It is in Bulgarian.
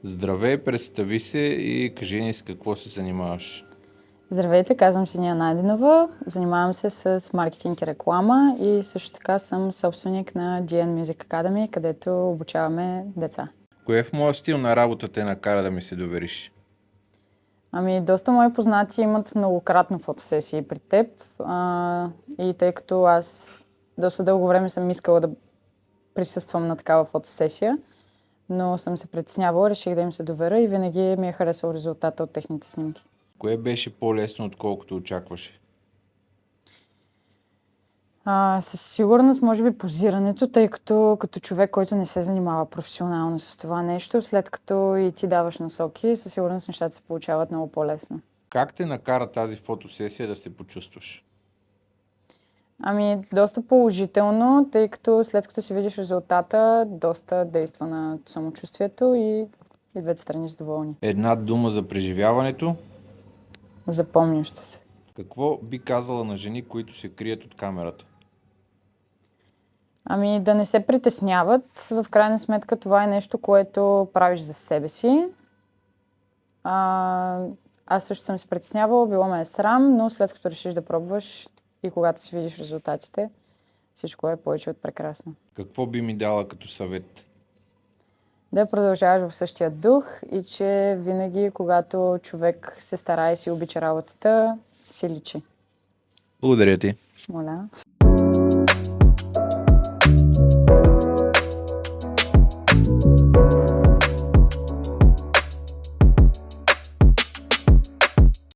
Здравей, представи се и кажи ни с какво се занимаваш. Здравейте, казвам се Ния Найденова, занимавам се с маркетинг и реклама и също така съм собственик на GN Music Academy, където обучаваме деца. Кое в моя стил на работа те накара да ми се довериш? Доста мои познати имат многократно фотосесии при теб и тъй като аз доста дълго време съм искала да присъствам на такава фотосесия, но съм се притеснявала, реших да им се доверя и винаги ми е харесал резултата от техните снимки. Кое беше по-лесно, отколкото очакваше? Със сигурност, може би позирането, тъй като човек, който не се занимава професионално с това нещо, след като и ти даваш насоки, със сигурност нещата се получават много по-лесно. Как те накара тази фотосесия да се почувстваш? Доста положително, тъй като след като си видиш резултата, доста действа на самочувствието и двете страни са доволни. Една дума за преживяването. Запомнящо се. Какво би казала на жени, които се крият от камерата? Да не се притесняват. В крайна сметка това е нещо, което правиш за себе си. Аз също съм се притеснявала, било ме е срам, но след като решиш да пробваш и когато си видиш резултатите, всичко е повече от прекрасно. Какво би ми дала като съвет? Да продължаваш в същия дух и че винаги, когато човек се старае и си обича работата, си личи. Благодаря ти. Моля.